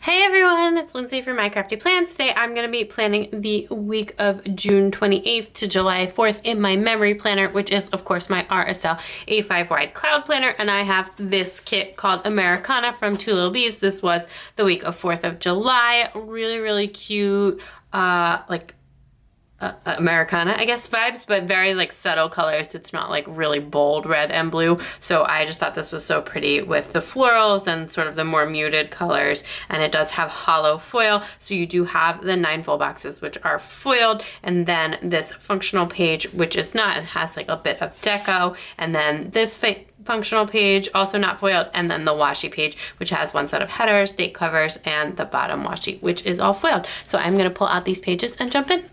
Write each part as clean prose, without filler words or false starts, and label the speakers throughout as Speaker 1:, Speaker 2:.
Speaker 1: Hey everyone, it's Lindsay from My Crafty Plans. Today I'm going to be planning the week of June 28th to July 4th in my memory planner, which is of course my Aura Estelle A5 wide cloud planner, and I have this kit called Americana from Two Lil Bees. This was the week of 4th of July. Really cute, Americana, I guess, vibes, but very like subtle colors. It's not like really bold red and blue. So I just thought this was so pretty with the florals and sort of the more muted colors. And it does have hollow foil. So you do have the 9 full boxes, which are foiled. And then this functional page, which is not, it has like a bit of deco. And then this functional page, also not foiled, and then the washi page, which has one set of headers, date covers, and the bottom washi, which is all foiled. So I'm going to pull out these pages and jump in.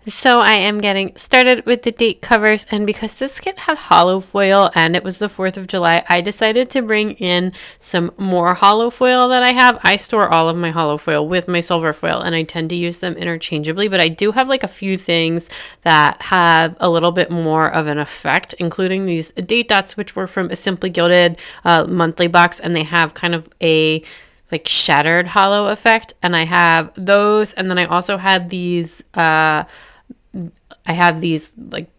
Speaker 1: So I am getting started with the date covers, and because this kit had hollow foil and it was the 4th of July, I decided to bring in some more hollow foil that I have. I store all of my hollow foil with my silver foil, and I tend to use them interchangeably, but I do have like a few things that have a little bit more of an effect, including these date dots, which were from a Simply Gilded monthly box, and they have kind of a like shattered hollow effect, and I have those. And then I also had these I have these like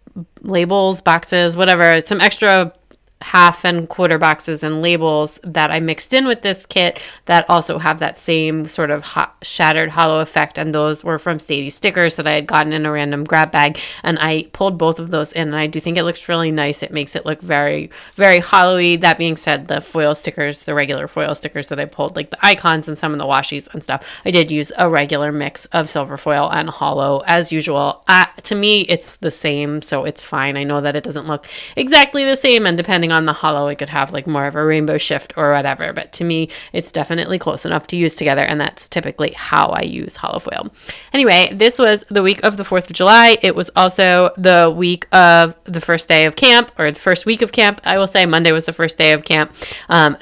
Speaker 1: labels, boxes, whatever, some extra half and quarter boxes and labels that I mixed in with this kit that also have that same sort of shattered hollow effect, and those were from Stady stickers that I had gotten in a random grab bag, and I pulled both of those in, and I do think it looks really nice. It makes it look very hollowy. That being said, the foil stickers, the regular foil stickers that I pulled, like the icons and some of the washies and stuff, I did use a regular mix of silver foil and hollow as usual. To me, it's the same, so it's fine. I know that it doesn't look exactly the same, and depending on the hollow, it could have like more of a rainbow shift or whatever, but to me it's definitely close enough to use together, and that's typically how I use hollow foil. Anyway, this was the week of the 4th of July. It was also the week of the first day of camp, or the first week of camp, I will say. Monday was the first day of camp,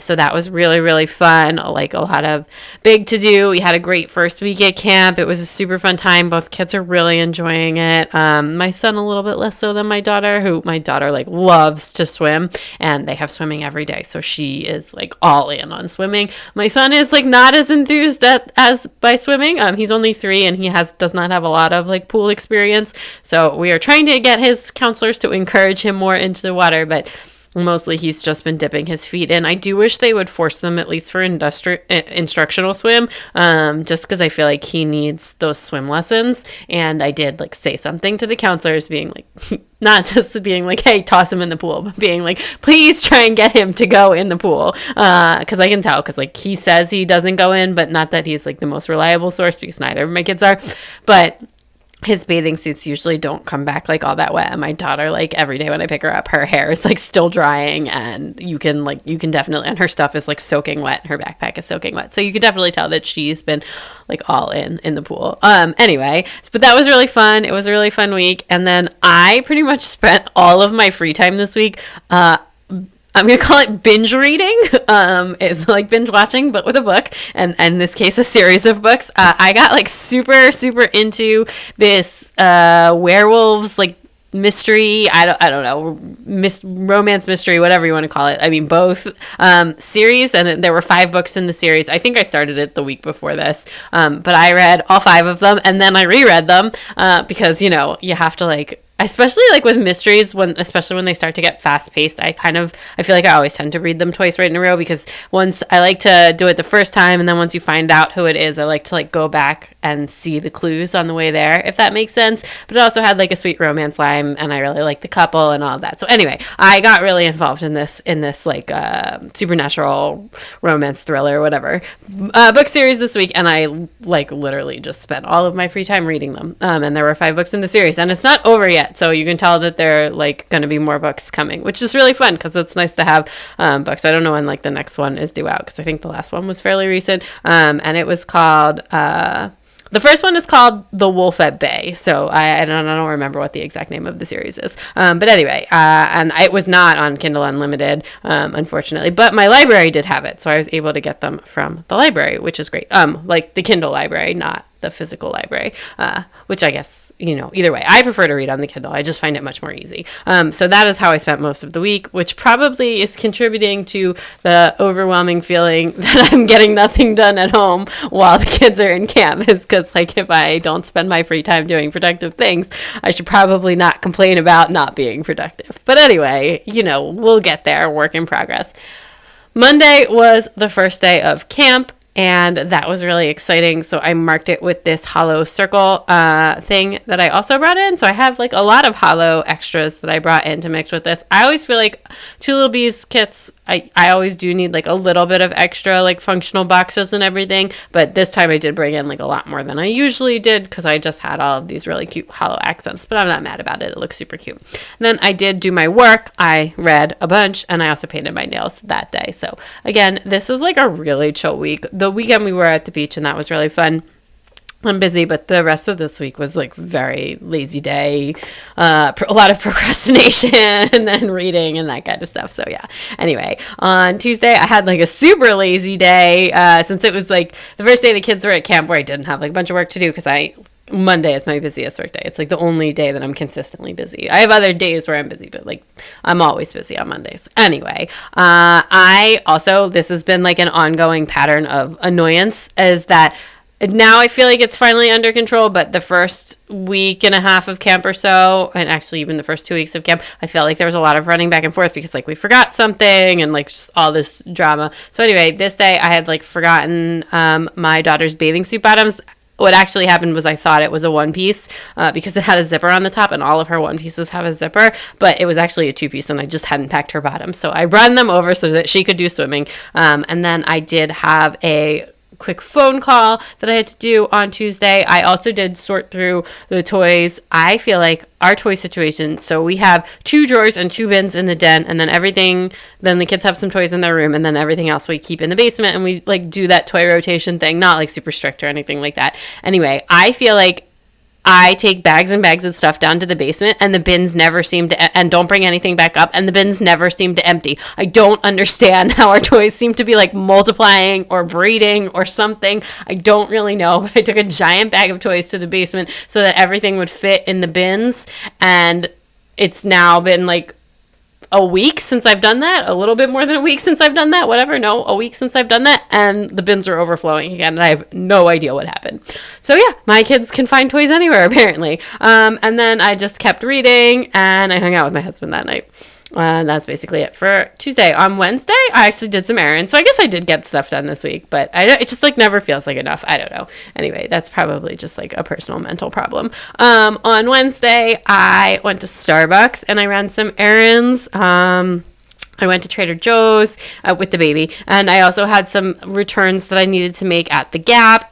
Speaker 1: so that was really fun, like a lot of big to do. We had a great first week at camp. It was a super fun time. Both kids are really enjoying it. My son a little bit less so than my daughter, who my daughter like loves to swim, and they have swimming every day, so she is like all in on swimming. My son is like not as enthused as by swimming. He's only 3 and he does not have a lot of like pool experience, so we are trying to get his counselors to encourage him more into the water, but mostly he's just been dipping his feet in. I do wish they would force them at least for instructional swim, just because I feel like he needs those swim lessons. And I did like say something to the counselors, being like, not just being like, hey, toss him in the pool, but being like, please try and get him to go in the pool, because I can tell, because like he says he doesn't go in, but not that he's like the most reliable source, because neither of my kids are, but his bathing suits usually don't come back like all that wet. And my daughter, like every day when I pick her up, her hair is like still drying, and you can definitely, and her stuff is like soaking wet. Her backpack is soaking wet. So you can definitely tell that she's been like all in the pool. Anyway, but that was really fun. It was a really fun week. And then I pretty much spent all of my free time this week, I'm going to call it binge reading. It's like binge watching, but with a book, and in this case, a series of books. I got like super into this werewolves like mystery, I don't know, romance mystery, whatever you want to call it. I mean, both series, and there were 5 books in the series. I think I started it the week before this, but I read all 5 of them, and then I reread them because, you know, you have to like, especially like with mysteries, especially when they start to get fast paced, I feel like I always tend to read them twice right in a row, because once I like to do it the first time, and then once you find out who it is, I like to like go back and see the clues on the way there, if that makes sense. But it also had like a sweet romance line, and I really like the couple and all of that. So anyway, I got really involved in this like supernatural romance thriller, whatever, book series this week, and I like literally just spent all of my free time reading them. And there were 5 books in the series, and it's not over yet. So you can tell that there are like going to be more books coming, which is really fun, because it's nice to have books. I don't know when like the next one is due out, because I think the last one was fairly recent, and it was called the first one is called The Wolf at Bay. So I don't remember what the exact name of the series is. But anyway, and it was not on Kindle Unlimited, unfortunately. But my library did have it, so I was able to get them from the library, which is great. Like the Kindle library, not the physical library, which I guess, either way, I prefer to read on the Kindle. I just find it much more easy. So that is how I spent most of the week, which probably is contributing to the overwhelming feeling that I'm getting nothing done at home while the kids are in camp, is because like if I don't spend my free time doing productive things, I should probably not complain about not being productive. But anyway, we'll get there, work in progress. Monday was the first day of camp, and that was really exciting. So I marked it with this hollow circle thing that I also brought in. So I have like a lot of hollow extras that I brought in to mix with this. I always feel like Two Lil Bees kits, I always do need like a little bit of extra like functional boxes and everything. But this time I did bring in like a lot more than I usually did because I just had all of these really cute hollow accents. But I'm not mad about it. It looks super cute. And then I did do my work. I read a bunch, and I also painted my nails that day. So again, this is like a really chill week. The weekend we were at the beach, and that was really fun. I'm busy, but the rest of this week was like very lazy day, a lot of procrastination and reading and that kind of stuff. So yeah. Anyway, on Tuesday I had like a super lazy day since it was like the first day the kids were at camp, where I didn't have like a bunch of work to do because Monday is my busiest work day. It's like the only day that I'm consistently busy. I have other days where I'm busy, but like I'm always busy on Mondays. Anyway, this has been like an ongoing pattern of annoyance, is that now I feel like it's finally under control, but the first week and a half of camp or so, and actually even the first 2 weeks of camp, I felt like there was a lot of running back and forth because like we forgot something and like just all this drama. So anyway, this day I had like forgotten my daughter's bathing suit bottoms. What actually happened was I thought it was a one piece because it had a zipper on the top, and all of her one pieces have a zipper, but it was actually a 2-piece, and I just hadn't packed her bottoms. So I brought them over so that she could do swimming. And then I did have a quick phone call that I had to do on Tuesday. I also did sort through the toys. I feel like our toy situation, so we have 2 drawers and 2 bins in the den, and then the kids have some toys in their room, and then everything else we keep in the basement, and we like do that toy rotation thing, not like super strict or anything like that. Anyway, I feel like I take bags and bags of stuff down to the basement, and the bins never seem to, and don't bring anything back up, and the bins never seem to empty. I don't understand how our toys seem to be like multiplying or breeding or something. I don't really know, but I took a giant bag of toys to the basement so that everything would fit in the bins, and it's now been like a week since I've done that, a little bit more than a week since I've done that, a week since I've done that, and the bins are overflowing again, and I have no idea what happened. So yeah, my kids can find toys anywhere, apparently. And then I just kept reading, and I hung out with my husband that night. And that's basically it for Tuesday. On Wednesday, I actually did some errands. So I guess I did get stuff done this week, but it just like never feels like enough. I don't know. Anyway, that's probably just like a personal mental problem. On Wednesday, I went to Starbucks and I ran some errands. I went to Trader Joe's with the baby, and I also had some returns that I needed to make at the Gap,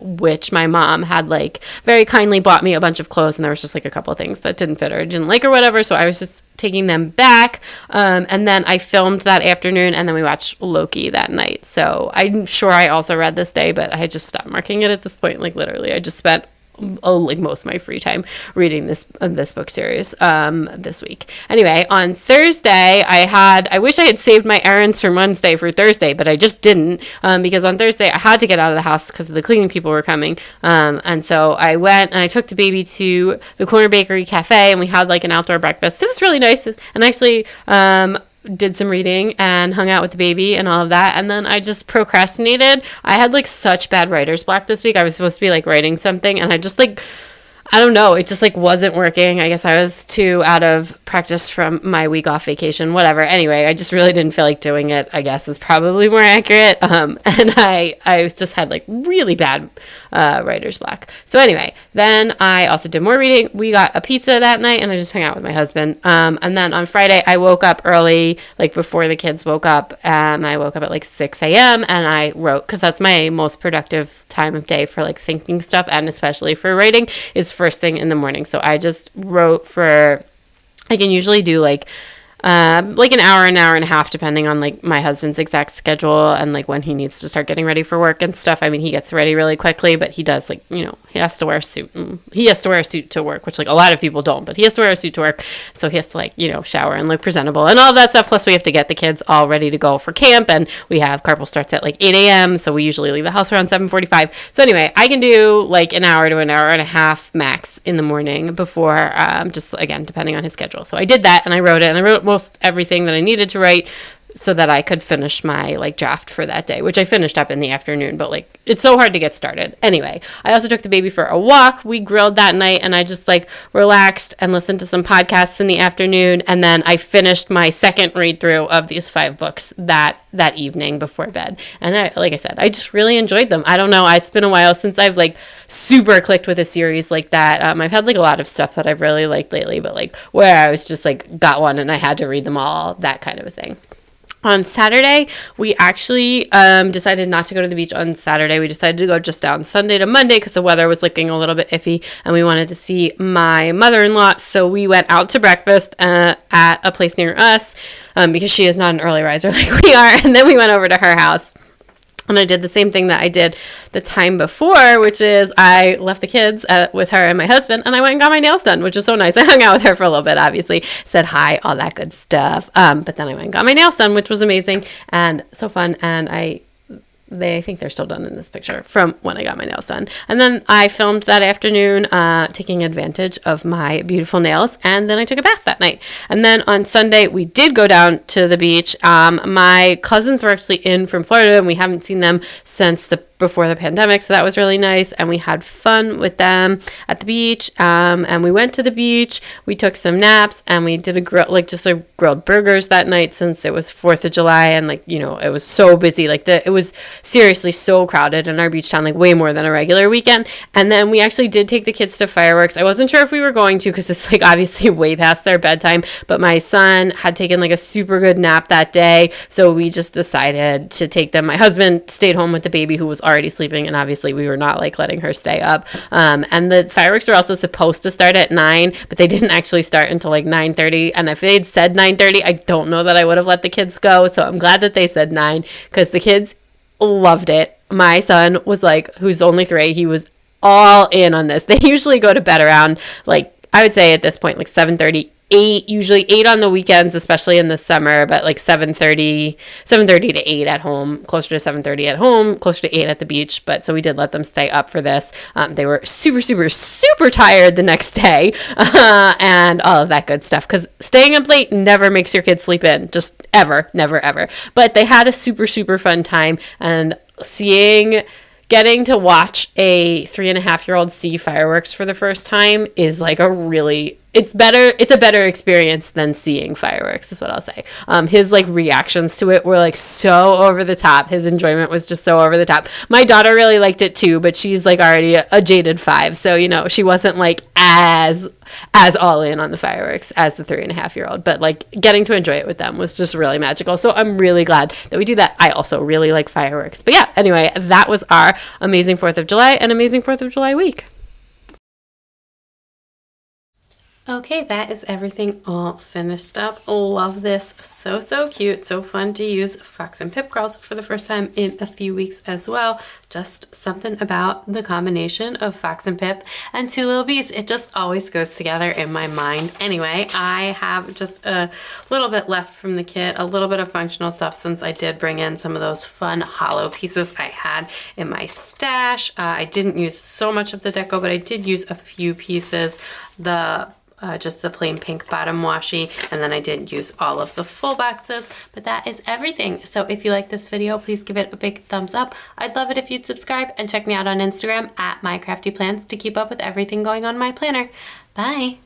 Speaker 1: which my mom had like very kindly bought me a bunch of clothes, and there was just like a couple of things that didn't fit or didn't like or whatever, so I was just taking them back, and then I filmed that afternoon, and then we watched Loki that night. So I'm sure I also read this day, but I had just stopped marking it at this point. Like literally, I just spent like most of my free time reading this book series this week. Anyway, on Thursday I wish I had saved my errands from Wednesday for Thursday, but I just didn't because on Thursday I had to get out of the house because the cleaning people were coming, and so I went and I took the baby to the Corner Bakery Cafe, and we had like an outdoor breakfast. It was really nice, and actually did some reading and hung out with the baby and all of that, and then I just procrastinated. I had like such bad writer's block this week. I was supposed to be like writing something, and I just like, I don't know, it just like wasn't working. I guess I was too out of practice from my week off vacation, whatever. Anyway, I just really didn't feel like doing it, I guess is probably more accurate. And I just had like really bad writer's block. So anyway, then I also did more reading. We got a pizza that night, and I just hung out with my husband. And then on Friday, I woke up early, like before the kids woke up. I woke up at like 6 a.m. and I wrote, because that's my most productive time of day for like thinking stuff, and especially for writing, is first thing in the morning. So I just wrote for, I can usually do like like an hour and a half, depending on like my husband's exact schedule and like when he needs to start getting ready for work and stuff. I mean, he gets ready really quickly, but he does like, you know, he has to wear a suit. He has to wear a suit to work, which like a lot of people don't, but he has to wear a suit to work. So he has to like, you know, shower and look presentable and all of that stuff. Plus we have to get the kids all ready to go for camp, and we have carpool starts at like 8 a.m. So we usually leave the house around 7:45. So anyway, I can do like an hour to an hour and a half max in the morning before, just again, depending on his schedule. So I did that and I wrote it, and I wrote most everything that I needed to write so that I could finish my like draft for that day, which I finished up in the afternoon, but like it's so hard to get started. Anyway, I also took the baby for a walk. We grilled that night and I just like relaxed and listened to some podcasts in the afternoon, and then I finished my second read through of these 5 books that evening before bed. And I, like I said, I just really enjoyed them. I don't know, it's been a while since I've like super clicked with a series like that. I've had like a lot of stuff that I've really liked lately, but like where I was just like got one and I had to read them all, that kind of a thing. On Saturday, we actually decided not to go to the beach on Saturday. We decided to go just down Sunday to Monday because the weather was looking a little bit iffy and we wanted to see my mother-in-law. So we went out to breakfast at a place near us because she is not an early riser like we are. And then we went over to her house. And I did the same thing that I did the time before, which is I left the kids with her and my husband, and I went and got my nails done, which was so nice. I hung out with her for a little bit, obviously, said hi, all that good stuff. But then I went and got my nails done, which was amazing and so fun. And I think they're still done in this picture from when I got my nails done. And then I filmed that afternoon, taking advantage of my beautiful nails. And then I took a bath that night. And then on Sunday, we did go down to the beach. My cousins were actually in from Florida, and we haven't seen them since before the pandemic, so that was really nice, and we had fun with them at the beach. And we went to the beach, we took some naps, and we did grilled burgers that night since it was 4th of July, and like, you know, it was so busy, like it was seriously so crowded in our beach town, like way more than a regular weekend. And then we actually did take the kids to fireworks. I wasn't sure if we were going to because it's like obviously way past their bedtime, but my son had taken like a super good nap that day, so we just decided to take them. My husband stayed home with the baby who was already sleeping, and obviously we were not like letting her stay up. And the fireworks were also supposed to start at 9, but they didn't actually start until like 9:30. And if they'd said 9:30, I don't know that I would have let the kids go. So I'm glad that they said 9 because the kids loved it. My son was like, who's only 3, he was all in on this. They usually go to bed around like, I would say at this point, like 7:30, 8, usually 8 on the weekends, especially in the summer, but like 7:30 to 8 at home, closer to 7:30 at home, closer to 8 at the beach. But so we did let them stay up for this. They were super, super, super tired the next day, and all of that good stuff, because staying up late never makes your kids sleep in, just ever, never, ever. But they had a super, super fun time, and getting to watch a 3.5-year-old see fireworks for the first time is like it's a better experience than seeing fireworks, is what I'll say. His like reactions to it were like so over the top. His enjoyment was just so over the top. My daughter really liked it too, but she's like already a jaded 5, so you know, she wasn't like as all in on the fireworks as the 3.5-year-old, but like getting to enjoy it with them was just really magical. So I'm really glad that we do that. I also really like fireworks. But yeah, anyway, that was our amazing 4th of July and amazing 4th of July week. Okay, that is everything all finished up. Love this. So cute. So fun to use. Fox and Pip Girls for the first time in a few weeks as well. Just something about the combination of Fox and Pip and Two Lil Bees. It just always goes together in my mind. Anyway, I have just a little bit left from the kit, a little bit of functional stuff since I did bring in some of those fun hollow pieces I had in my stash. I didn't use so much of the deco, but I did use a few pieces. Just the plain pink bottom washi, and then I didn't use all of the full boxes, but that is everything. So if you like this video, please give it a big thumbs up. I'd love it if you'd subscribe and check me out on Instagram at mycraftyplans to keep up with everything going on in my planner. Bye!